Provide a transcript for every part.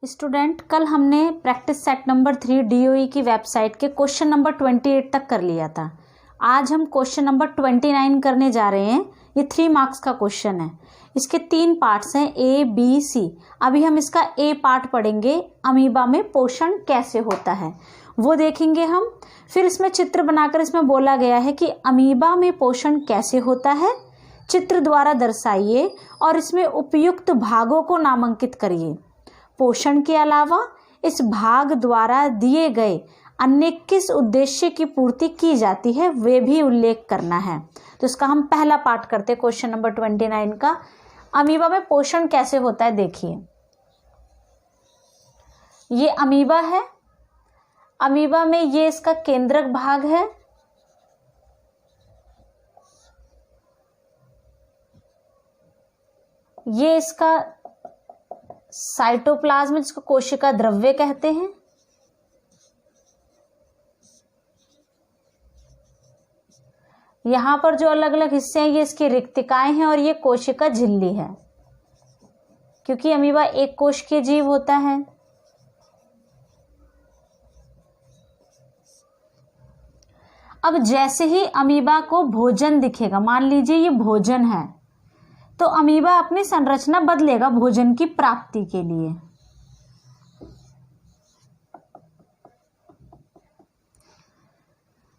Student, कल हमने practice set number 3 DOE की वेबसाइट के क्वेश्चन नंबर 28 तक कर लिया था। आज हम क्वेश्चन नंबर 29 करने जा रहे हैं। ये 3 मार्क्स का क्वेश्चन है। इसके 3 पार्ट्स हैं, ए बी सी। अभी हम इसका ए पार्ट पढ़ेंगे, अमीबा में पोषण कैसे होता है वो देखेंगे हम। फिर इसमें चित्र बनाकर इसमें बोला गया है कि अमीबा में पोषण कैसे होता है, चित्र द्वारा दर्शाइए और इसमें उपयुक्त भागों को नामांकित करिए। पोषण के अलावा इस भाग द्वारा दिए गए अन्य किस उद्देश्य की पूर्ति की जाती है वे भी उल्लेख करना है। तो इसका हम पहला पार्ट करते हैं क्वेश्चन नंबर 29 का। अमीबा में पोषण कैसे होता है देखिए। ये अमीबा है। अमीबा में ये इसका केंद्रक भाग है। ये इसका साइटोप्लाज्म जिसको कोशिका द्रव्य कहते हैं। यहां पर जो अलग अलग हिस्से हैं ये इसकी रिक्तिकाएं हैं और ये कोशिका झिल्ली है, क्योंकि अमीबा एक कोशिकीय जीव होता है। अब जैसे ही अमीबा को भोजन दिखेगा, मान लीजिए ये भोजन है, तो अमीबा अपनी संरचना बदलेगा भोजन की प्राप्ति के लिए।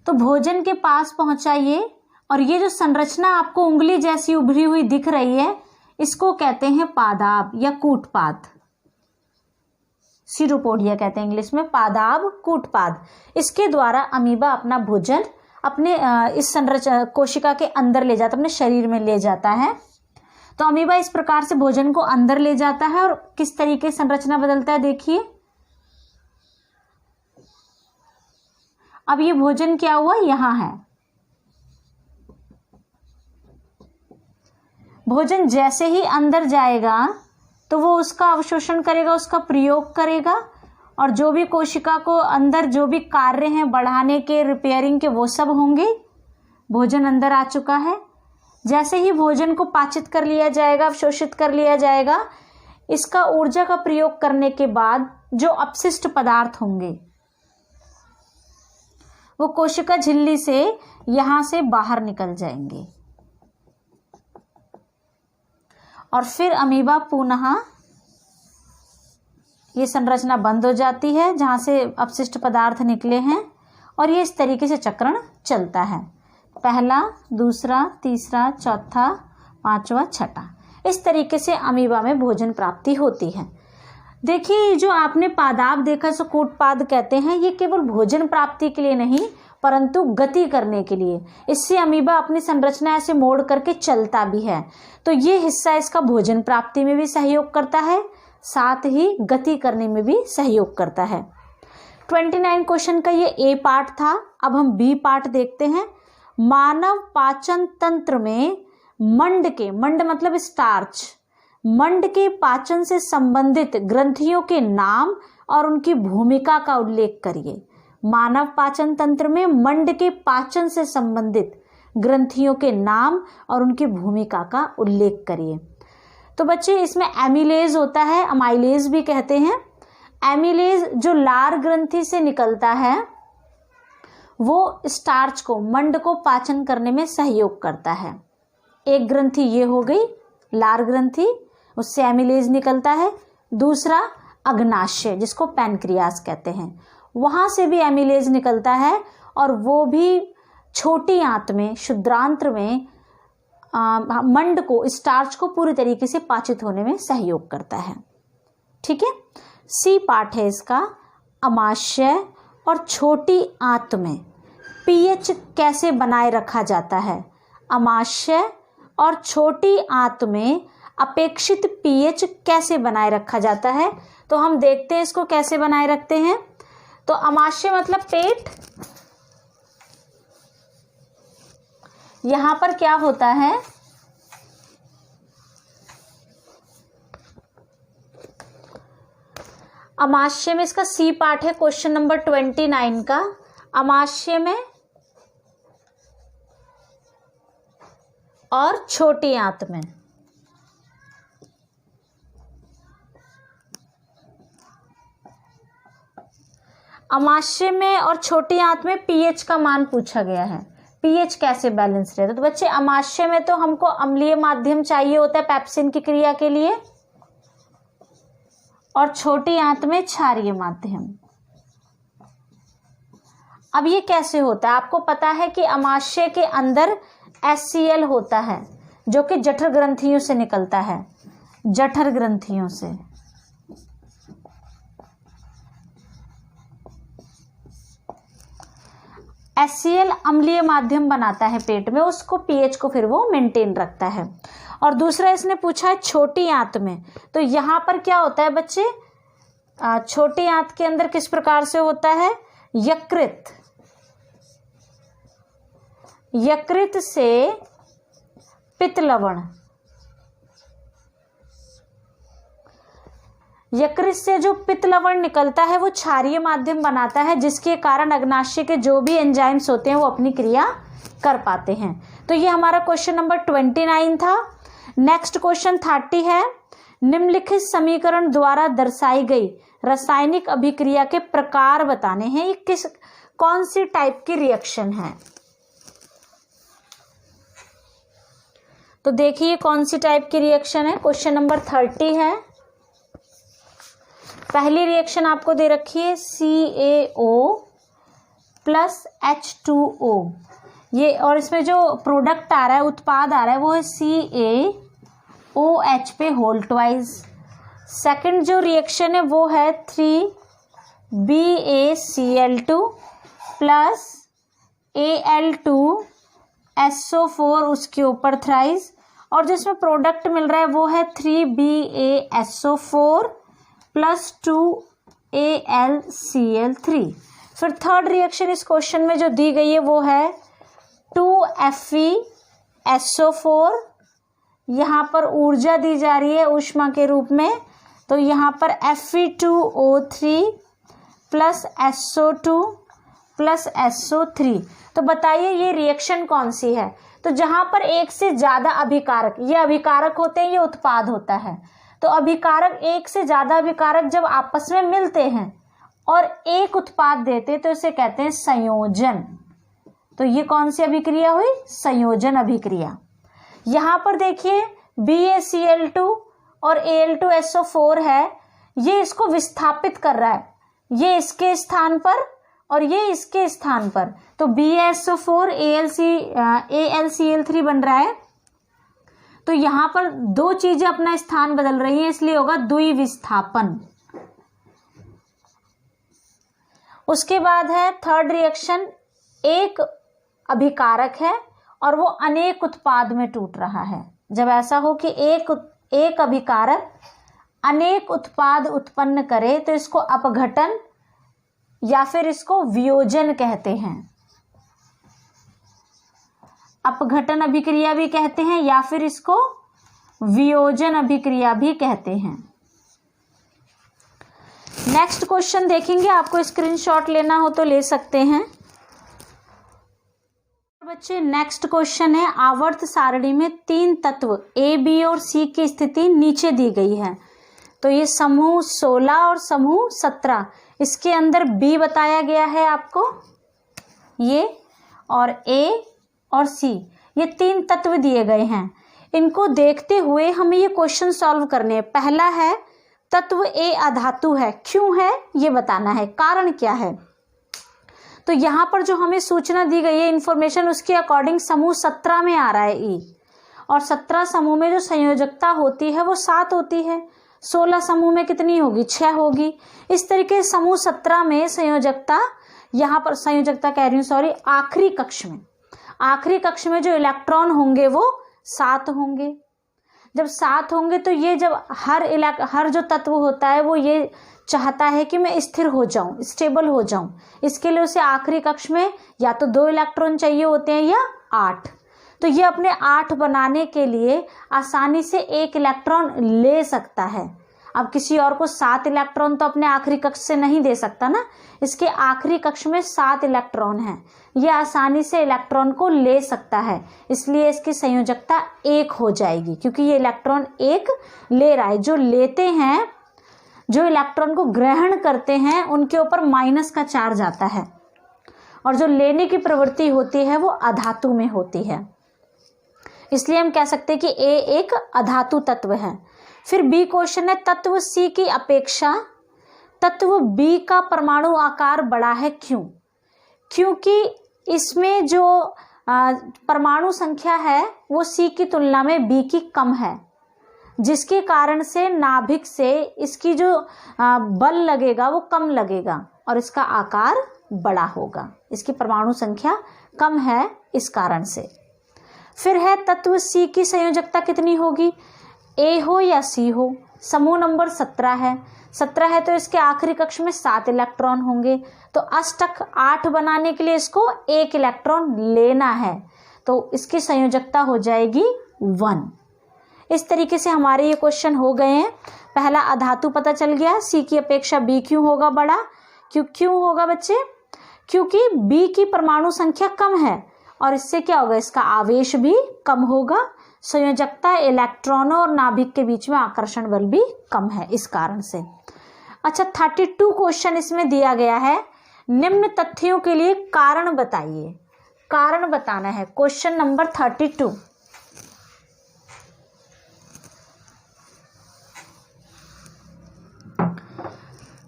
तो भोजन के पास पहुंचाइए और ये जो संरचना आपको उंगली जैसी उभरी हुई दिख रही है, इसको कहते हैं पादाब या कूटपाद। सीरोपोडिया कहते हैं इंग्लिश में, पादाब कूटपाद। इसके द्वारा अमीबा अपना भोजन अपने इस संरचना कोशिका के अंदर ले जाता है, अपने शरीर में ले जाता है। तो अमीबा इस प्रकार से भोजन को अंदर ले जाता है और किस तरीके से संरचना बदलता है देखिए। अब ये भोजन क्या हुआ, यहां है। भोजन जैसे ही अंदर जाएगा तो वो उसका अवशोषण करेगा, उसका प्रयोग करेगा और जो भी कोशिका को अंदर जो भी कार्य हैं बढ़ाने के, रिपेयरिंग के, वो सब होंगे। भोजन अंदर आ चुका है। जैसे ही भोजन को पाचित कर लिया जाएगा, अवशोषित कर लिया जाएगा, इसका ऊर्जा का प्रयोग करने के बाद जो अपशिष्ट पदार्थ होंगे वो कोशिका झिल्ली से यहां से बाहर निकल जाएंगे और फिर अमीबा पुनः ये संरचना बंद हो जाती है जहां से अपशिष्ट पदार्थ निकले हैं और ये इस तरीके से चक्रण चलता है। पहला, दूसरा, तीसरा, चौथा, पांचवा, छठा। इस तरीके से अमीबा में भोजन प्राप्ति होती है। देखिए, जो आपने पादाब देखा, इसको कूटपाद कहते हैं। ये केवल भोजन प्राप्ति के लिए नहीं परंतु गति करने के लिए। इससे अमीबा अपनी संरचना ऐसे मोड़ करके चलता भी है। तो ये हिस्सा इसका भोजन प्राप्ति में भी सहयोग करता है, साथ ही गति करने में भी सहयोग करता है। 29 क्वेश्चन का ये ए पार्ट था। अब हम बी पार्ट देखते हैं। मानव पाचन तंत्र में मंड मतलब स्टार्च, मंड के पाचन से संबंधित ग्रंथियों के नाम और उनकी भूमिका का उल्लेख करिए। मानव पाचन तंत्र में मंड के पाचन से संबंधित ग्रंथियों के नाम और उनकी भूमिका का उल्लेख करिए। तो बच्चे, इसमें एमिलेज होता है, अमाइलेज भी कहते हैं। एमिलेज जो लार ग्रंथि से निकलता है वो स्टार्च को, मंड को पाचन करने में सहयोग करता है। एक ग्रंथि ये हो गई लार ग्रंथि, उससे एमिलेज निकलता है। दूसरा अग्नाशय जिसको पैनक्रियास कहते हैं, वहां से भी एमिलेज निकलता है और वो भी छोटी आंत में, शुद्रांत्र में मंड को, स्टार्च को पूरी तरीके से पाचित होने में सहयोग करता है। ठीक है। सी पार्ट है इसका, अमाशय और छोटी आंत में पीएच कैसे बनाए रखा जाता है। अमाशय और छोटी आंत में अपेक्षित पीएच कैसे बनाए रखा जाता है, तो हम देखते हैं इसको कैसे बनाए रखते हैं। तो अमाशय मतलब पेट। यहां पर क्या होता है, अमाशय में, इसका सी पार्ट है क्वेश्चन नंबर 29 का। अमाशय में और छोटी आंत में अमाशय में और छोटी आंत में पीएच का मान पूछा गया है, पीएच कैसे बैलेंस रहता है। तो बच्चे अमाशय में तो हमको अम्लीय माध्यम चाहिए होता है पेप्सिन की क्रिया के लिए, और छोटी आंत में क्षारीय माध्यम। अब ये कैसे होता है, आपको पता है कि अमाशय के अंदर HCl होता है जो कि जठर ग्रंथियों से निकलता है, जठर ग्रंथियों से। HCl अम्लीय माध्यम बनाता है पेट में, उसको पीएच को फिर वो मेंटेन रखता है। और दूसरा इसने पूछा है छोटी आंत में, तो यहाँ पर क्या होता है बच्चे, छोटी आंत के अंदर किस प्रकार से होता है, यकृत, यकृत से पित्त लवण, यकृत से जो पित्त लवण निकलता है वो क्षारीय माध्यम बनाता है, जिसके कारण अग्नाशय के जो भी एंजाइम्स होते हैं वो अपनी क्रिया कर पाते हैं। तो ये हमारा क्वेश्चन नंबर 29 था। नेक्स्ट क्वेश्चन 30 है, निम्नलिखित समीकरण द्वारा दर्शाई गई रासायनिक अभिक्रिया के प्रकार बताने हैं। ये कौन सी टाइप की रिएक्शन है। तो देखिए कौन सी टाइप की रिएक्शन है, क्वेश्चन नंबर 30 है। पहली रिएक्शन आपको दे रखी है CaO प्लस H2O, ये, और इसमें जो प्रोडक्ट आ रहा है, उत्पाद आ रहा है, वो है CaOH पे होल ट्वाइस। सेकंड जो रिएक्शन है वो है 3BaCl2 प्लस Al2SO4 उसके ऊपर थ्राइस, और जिसमें प्रोडक्ट मिल रहा है वो है 3BaSO4 प्लस 2AlCl3। फिर थर्ड रिएक्शन इस क्वेश्चन में जो दी गई है वो है 2FeSO4, यहाँ पर ऊर्जा दी जा रही है ऊष्मा के रूप में, तो यहाँ पर Fe2O3 plus SO2 plus SO3। तो बताइए ये रिएक्शन कौन सी है। तो जहाँ पर एक से ज़्यादा अभिकारक, ये अभिकारक होते हैं, ये उत्पाद होता है। तो अभिकारक, एक से ज़्यादा अभिकारक जब आपस में मिलते हैं और एक उत्पाद देते हैं तो इसे कहते हैं संयोजन। तो ये कौन सी अभिक्रिया हुई, संयोजन अभिक्रिया। यहाँ पर देखिए BaCl2 और Al2SO4 है, ये इसको विस्थापित कर रहा है, ये इसके स्थान पर और ये इसके स्थान पर, तो BaSO4 AlCl3 बन रहा है। तो यहाँ पर दो चीजें अपना स्थान बदल रही हैं, इसलिए होगा द्विविस्थापन। उसके बाद है थर्ड रिएक्शन, एक अभिकारक है और वो अनेक उत्पाद में टूट रहा है। जब ऐसा हो कि एक अभिकारक अनेक उत्पाद उत्पन्न करे तो इसको अपघटन या फिर इसको वियोजन कहते हैं। अपघटन अभिक्रिया भी कहते हैं या फिर इसको वियोजन अभिक्रिया भी कहते हैं। नेक्स्ट क्वेश्चन देखेंगे, आपको स्क्रीनशॉट लेना हो तो ले सकते हैं बच्चे। नेक्स्ट क्वेश्चन है, आवर्त सारणी में 3 तत्व A, B और C की स्थिति नीचे दी गई है। तो ये समूह 16 और समूह 17, इसके अंदर B बताया गया है आपको, ये, और A और C, ये 3 तत्व दिए गए हैं। इनको देखते हुए हमें ये क्वेश्चन सॉल्व करने हैं। पहला है तत्व A अधातु है, क्यों है ये बताना है, कारण क्या है। तो यहाँ पर जो हमें सूचना दी गई है इंफॉर्मेशन, उसके अकॉर्डिंग समूह 17 में आ रहा है E, और 17 समूह में जो संयोजकता होती है वो 7 होती है। 16 समूह में कितनी होगी, 6 होगी। इस तरीके समूह 17 में संयोजकता, यहाँ पर संयोजकता कह रही हूँ सॉरी, आखिरी कक्ष में जो इलेक्ट्रॉन होंगे वो 7 होंगे। जब 7 होंगे तो ये जब हर जो तत्व होता है वो ये चाहता है कि मैं स्थिर हो जाऊं, स्टेबल हो जाऊं। इसके लिए उसे आखिरी कक्ष में या तो 2 इलेक्ट्रॉन चाहिए होते हैं या 8। तो ये अपने 8 बनाने के लिए आसानी से 1 इलेक्ट्रॉन ले सकता है। अब किसी और को 7 इलेक्ट्रॉन तो अपने आखिरी कक्ष से नहीं दे सकता ना, इसके आखिरी कक्ष में 7 इलेक्ट्रॉन है, ये आसानी से इलेक्ट्रॉन को ले सकता है, इसलिए इसकी संयोजकता 1 हो जाएगी, क्योंकि ये इलेक्ट्रॉन 1 ले रहा है। जो लेते हैं, जो इलेक्ट्रॉन को ग्रहण करते हैं उनके ऊपर माइनस का चार्ज आता है, और जो लेने की प्रवृत्ति होती है वो अधातु में होती है। इसलिए हम कह सकते हैं कि ए एक अधातु तत्व है। फिर बी क्वेश्चन है, तत्व सी की अपेक्षा तत्व बी का परमाणु आकार बड़ा है, क्यों? क्योंकि इसमें जो परमाणु संख्या है वो सी की तुलना में बी की कम है, जिसके कारण से नाभिक से इसकी जो बल लगेगा वो कम लगेगा और इसका आकार बड़ा होगा। इसकी परमाणु संख्या कम है इस कारण से। फिर है तत्व सी की संयोजकता कितनी होगी, ए हो या सी हो। समूह नंबर 17 है, 17 है तो इसके आखिरी कक्ष में 7 इलेक्ट्रॉन होंगे, तो अष्टक 8 बनाने के लिए इसको 1 इलेक्ट्रॉन लेना है, तो इसकी संयोजकता हो जाएगी 1। इस तरीके से हमारे ये क्वेश्चन हो गए हैं। पहला अधातु पता चल गया, सी की अपेक्षा बी क्यों होगा बड़ा, क्यों होगा बच्चे? क्योंकि बी की परमाणु संख्या कम है और इससे क्या होगा, इसका आवेश भी कम होगा, संयोजकता इलेक्ट्रॉनों और नाभिक के बीच में आकर्षण बल भी कम है इस कारण से। अच्छा, 32 क्वेश्चन इसमें दिया गया है, निम्न तथ्यों के लिए कारण बताइए। कारण बताना है, क्वेश्चन नंबर 32।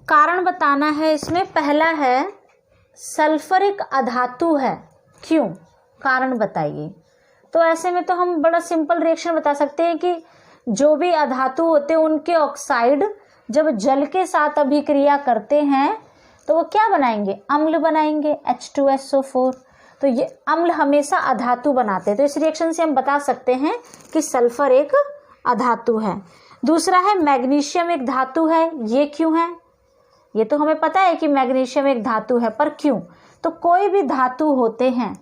कारण बताना है इसमें। पहला है सल्फरिक अधातु है, क्यों? कारण बताइए। तो ऐसे में तो हम बड़ा सिंपल रिएक्शन बता सकते हैं कि जो भी अधातु होते हैं उनके ऑक्साइड जब जल के साथ अभिक्रिया करते हैं तो वो क्या बनाएंगे, अम्ल बनाएंगे, H2SO4। तो ये अम्ल हमेशा अधातु बनाते हैं, तो इस रिएक्शन से हम बता सकते हैं कि सल्फर एक अधातु है। दूसरा है मैग्नीशियम एक धातु है, ये क्यों है? ये तो हमें पता है कि मैग्नीशियम एक धातु है, पर क्यों? तो कोई भी धातु होते हैं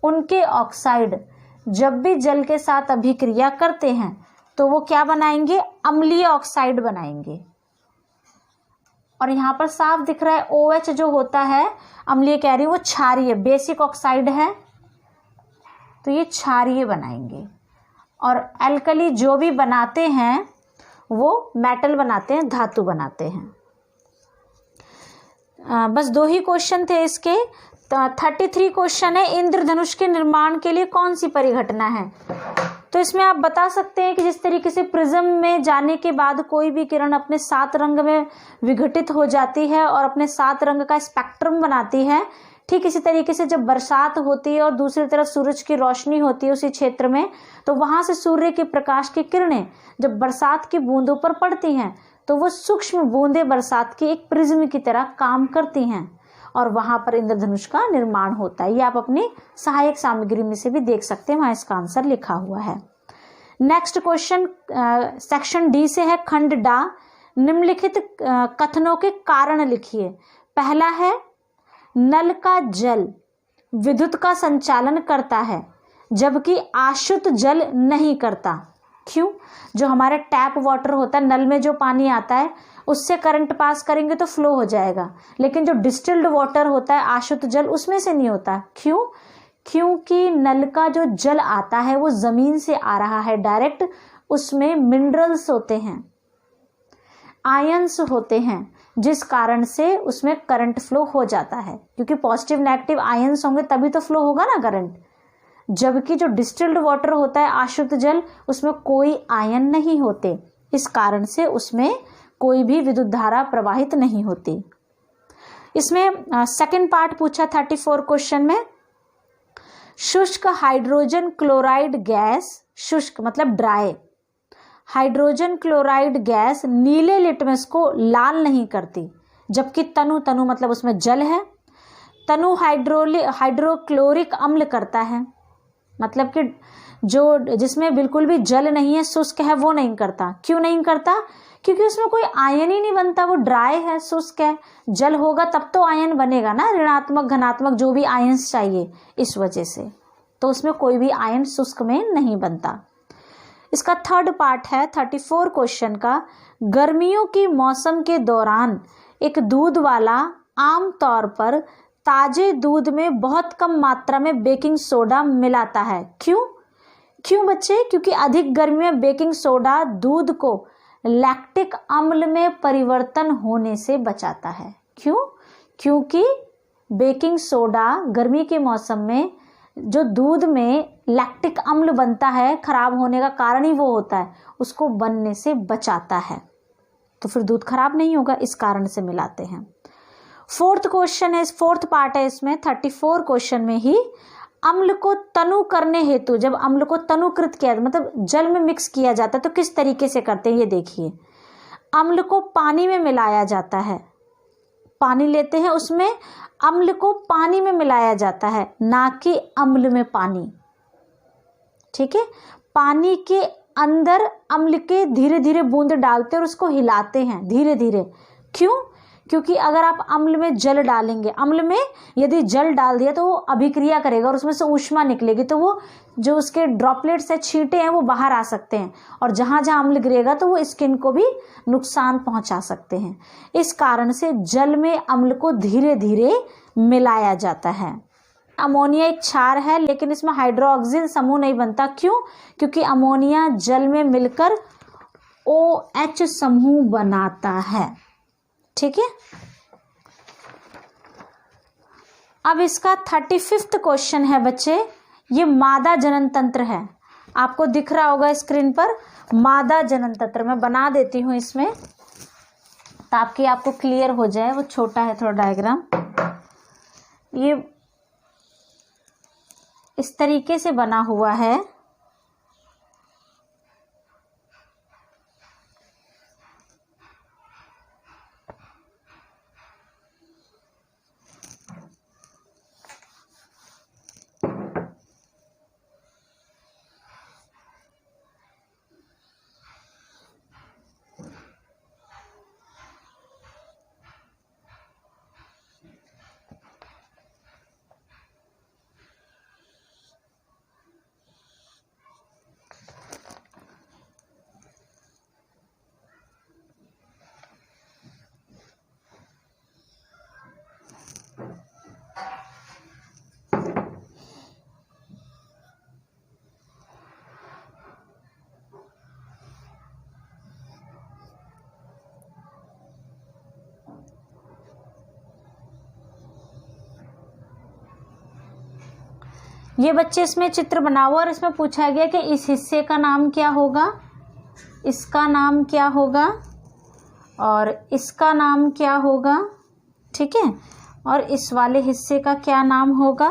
उनके ऑक्साइड जब भी जल के साथ अभिक्रिया करते हैं तो वो क्या बनाएंगे, अम्लीय ऑक्साइड बनाएंगे। और यहाँ पर साफ दिख रहा है OH जो होता है अम्लीय कह रही हूँ, वो क्षारीय बेसिक ऑक्साइड है, तो ये क्षारीय बनाएंगे। और एल्कली जो भी बनाते हैं वो मेटल बनाते हैं, धातु बनाते हैं। बस 2 ही क्वेश्चन थे इसके। 33 क्वेश्चन है, इंद्रधनुष के निर्माण के लिए कौन सी परिघटना है? तो इसमें आप बता सकते हैं कि जिस तरीके से प्रिज्म में जाने के बाद कोई भी किरण अपने 7 रंग में विघटित हो जाती है और अपने 7 रंग का स्पेक्ट्रम बनाती है, ठीक इसी तरीके से जब बरसात होती है और दूसरी तरफ सूरज की रोशनी होती है उसी क्षेत्र में, तो वहां से सूर्य के प्रकाश की किरणें जब बरसात की बूंदों पर पड़ती हैं तो वो सूक्ष्म बूंदें बरसात की एक प्रिज्म की तरह काम करती हैं और वहां पर इंद्रधनुष का निर्माण होता है। ये आप अपनी सहायक सामग्री में से भी देख सकते हैं, वहां इसका आंसर लिखा हुआ है। नेक्स्ट क्वेश्चन सेक्शन डी से है, खंड डा, निम्नलिखित कथनों के कारण लिखिए। पहला है, नल का जल विद्युत का संचालन करता है जबकि आशुत जल नहीं करता। क्यों? जो हमारे टैप वाटर होता है, नल में जो पानी आता है उससे करंट पास करेंगे तो फ्लो हो जाएगा, लेकिन जो डिस्टिल्ड वाटर होता है आशुत जल उसमें से नहीं होता। क्यों? क्योंकि नल का जो जल आता है वो जमीन से आ रहा है डायरेक्ट, उसमें मिनरल्स होते हैं, आयंस होते हैं, जिस कारण से उसमें करंट फ्लो हो जाता है, क्योंकि पॉजिटिव नेगेटिव आयंस होंगे तभी तो फ्लो होगा ना करंट। जबकि जो डिस्टिल्ड वाटर होता है आशुद्ध जल, उसमें कोई आयन नहीं होते, इस कारण से उसमें कोई भी विद्युत धारा प्रवाहित नहीं होती। इसमें सेकंड पार्ट पूछा 34 क्वेश्चन में, शुष्क हाइड्रोजन क्लोराइड गैस, शुष्क मतलब ड्राई, हाइड्रोजन क्लोराइड गैस नीले लिटमस को लाल नहीं करती, जबकि तनु, तनु मतलब उसमें जल है, तनु हाइड्रोक्लोरिक अम्ल करता है, मतलब कि जो जिसमें बिल्कुल भी जल नहीं है, शुष्क है, वो नहीं करता। क्यों नहीं करता? क्योंकि उसमें कोई आयन ही नहीं बनता, वो ड्राई है, शुष्क है। जल होगा तब तो आयन बनेगा ना, ऋणात्मक घनात्मक जो भी आयंस चाहिए, इस वजह से तो उसमें कोई भी आयन शुष्क में नहीं बनता। इसका थर्ड पार्ट है 34 क्वेश्चन का, गर्मियों की मौसम के दौरान एक दूध वाला आम तौर पर ताजे दूध में बहुत कम मात्रा में बेकिंग सोडा मिलाता है। क्यों? क्यों बच्चे? क्योंकि अधिक गर्मी में बेकिंग सोडा दूध को लैक्टिक अम्ल में परिवर्तन होने से बचाता है। क्यों? क्योंकि बेकिंग सोडा गर्मी के मौसम में जो दूध में लैक्टिक अम्ल बनता है, खराब होने का कारण ही वो होता है, उसको बनने से बचाता है, तो फिर दूध खराब नहीं होगा, इस कारण से मिलाते हैं। फोर्थ क्वेश्चन है, फोर्थ पार्ट है इसमें 34 क्वेश्चन में ही, अम्ल को तनु करने हेतु, जब अम्ल को तनुकृत किया मतलब जल में मिक्स किया जाता है तो किस तरीके से करते हैं ये देखिए। अम्ल को पानी में मिलाया जाता है, पानी लेते हैं उसमें अम्ल को पानी में मिलाया जाता है, ना कि अम्ल में पानी। ठीक है, पानी के अंदर अम्ल के धीरे धीरे बूंद डालते हैं और उसको हिलाते हैं धीरे धीरे। क्यों? क्योंकि अगर आप अम्ल में जल डालेंगे, अम्ल में यदि जल डाल दिया तो वो अभिक्रिया करेगा और उसमें से ऊष्मा निकलेगी, तो वो जो उसके ड्रॉपलेट्स है, छींटे हैं, वो बाहर आ सकते हैं और जहाँ जहाँ अम्ल गिरेगा तो वो स्किन को भी नुकसान पहुँचा सकते हैं। इस कारण से जल में अम्ल को धीरे धीरे मिलाया जाता है। अमोनिया एक क्षार है लेकिन इसमें हाइड्रोक्सिल समूह नहीं बनता। क्यों? क्योंकि अमोनिया जल में मिलकर OH समूह बनाता है। ठीक है, अब इसका 35वां क्वेश्चन है बच्चे, ये मादा जनन तंत्र है, आपको दिख रहा होगा स्क्रीन पर मादा जनन तंत्र। मैं बना देती हूँ इसमें ताकि आपको क्लियर हो जाए, वो छोटा है थोड़ा डायग्राम। ये इस तरीके से बना हुआ है। ये बच्चे इसमें चित्र बना हुआ और इसमें पूछा गया कि इस हिस्से का नाम क्या होगा, इसका नाम क्या होगा और इसका नाम क्या होगा। ठीक है, और इस वाले हिस्से का क्या नाम होगा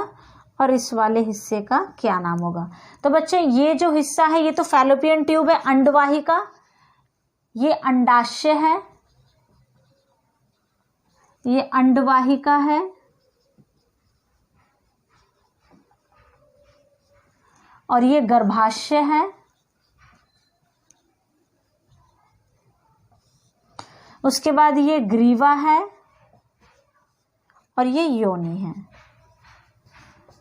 और इस वाले हिस्से का क्या नाम होगा। तो बच्चे ये जो हिस्सा है ये तो फैलोपियन ट्यूब है, अंडवाही का, ये अंडाशय है, ये अंडवाहिका है और ये गर्भाशय है। उसके बाद ये ग्रीवा है और ये योनि है।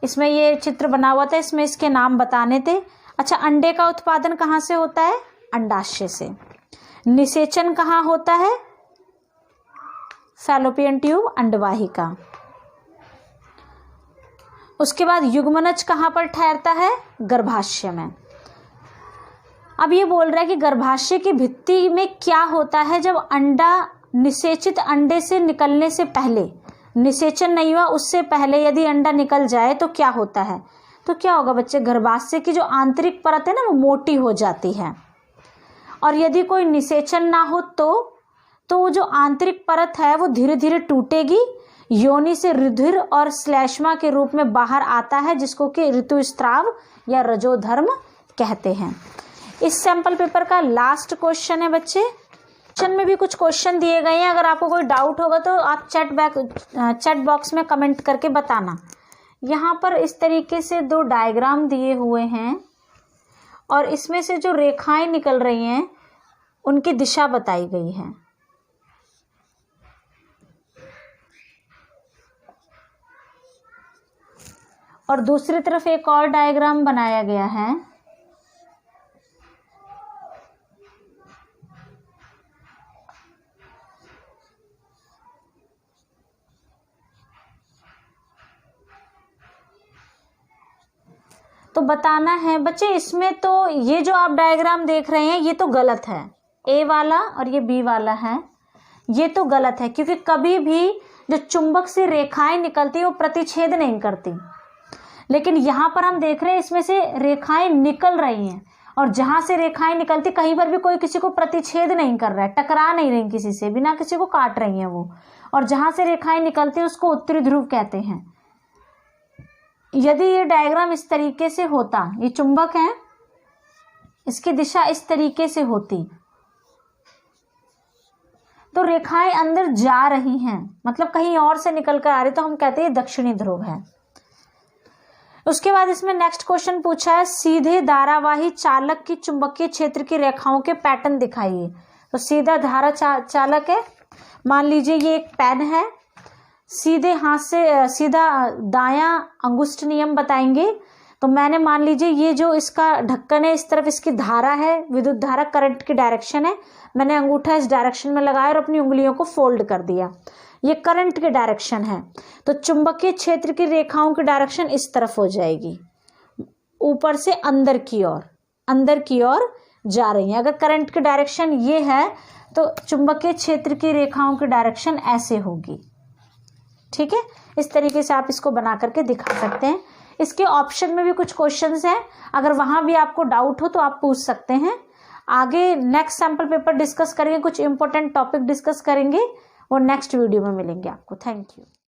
इसमें ये चित्र बना हुआ था, इसमें इसके नाम बताने थे। अच्छा, अंडे का उत्पादन कहाँ से होता है? अंडाशय से। निषेचन कहाँ होता है? फैलोपियन ट्यूब, अंडवाहिका। उसके बाद युग्मनज कहाँ पर ठहरता है? गर्भाशय में। अब ये बोल रहा है कि गर्भाशय की भित्ति में क्या होता है जब अंडा निषेचित अंडे से निकलने से पहले, निषेचन नहीं हुआ उससे पहले यदि अंडा निकल जाए तो क्या होता है? तो क्या होगा बच्चे, गर्भाशय की जो आंतरिक परत है ना वो मोटी हो जाती है और यदि कोई निषेचन ना हो तो वो जो आंतरिक परत है वो धीरे धीरे टूटेगी, योनि से रुधिर और श्लेष्मा के रूप में बाहर आता है, जिसको कि ऋतुस्राव या रजोधर्म कहते हैं। इस सैंपल पेपर का लास्ट क्वेश्चन है बच्चे। क्वेश्चन में भी कुछ क्वेश्चन दिए गए हैं, अगर आपको कोई डाउट होगा तो आप चैट बॉक्स में कमेंट करके बताना। यहाँ पर इस तरीके से 2 डायग्राम दिए हुए हैं और इसमें से जो रेखाएं निकल रही हैं उनकी दिशा बताई गई है। और दूसरी तरफ एक और डायग्राम बनाया गया है। तो बताना है बच्चे, इसमें तो ये जो आप डायग्राम देख रहे हैं ये तो गलत है ए वाला और ये बी वाला है, ये तो गलत है, क्योंकि कभी भी जो चुंबक से रेखाएं निकलती है वो प्रतिच्छेद नहीं करती। लेकिन यहाँ पर हम देख रहे हैं इसमें से रेखाएं निकल रही हैं, और जहाँ से रेखाएं निकलती कहीं पर भी कोई किसी को प्रतिच्छेद नहीं कर रहा है, टकरा नहीं रही किसी से, बिना किसी को काट रही हैं वो। और जहाँ से रेखाएं निकलती है उसको उत्तरी ध्रुव कहते हैं। यदि ये डायग्राम इस तरीके से होता, ये चुंबक है, इसकी दिशा इस तरीके से होती, तो रेखाएं अंदर जा रही हैं, मतलब कहीं और से निकल कर आ रही, तो हम कहते हैं दक्षिणी ध्रुव है। उसके बाद इसमें नेक्स्ट क्वेश्चन पूछा है, सीधे धारावाही चालक की चुंबकीय क्षेत्र की रेखाओं के पैटर्न दिखाइए। तो सीधा धारा चालक है, मान लीजिए ये एक पेन है, सीधे हाथ से सीधा दायां अंगुष्ठ नियम बताएंगे। तो मैंने मान लीजिए ये जो इसका ढक्कन है, इस तरफ इसकी धारा है, विद्युत धारा करंट की डायरेक्शन है, मैंने अंगूठा इस डायरेक्शन में लगाया और अपनी उंगलियों को फोल्ड कर दिया, ये करंट की डायरेक्शन है। तो चुंबकीय क्षेत्र की रेखाओं की डायरेक्शन इस तरफ हो जाएगी, ऊपर से अंदर की ओर जा रही है। अगर करंट की डायरेक्शन ये है तो चुंबकीय क्षेत्र की रेखाओं की डायरेक्शन ऐसे होगी। ठीक है, इस तरीके से आप इसको बना करके दिखा सकते हैं। इसके ऑप्शन में भी कुछ क्वेश्चंस हैं, अगर वहां भी आपको डाउट हो तो आप पूछ सकते हैं। आगे नेक्स्ट सैंपल पेपर डिस्कस करेंगे, कुछ इंपॉर्टेंट टॉपिक डिस्कस करेंगे और नेक्स्ट वीडियो में मिलेंगे आपको। Thank you.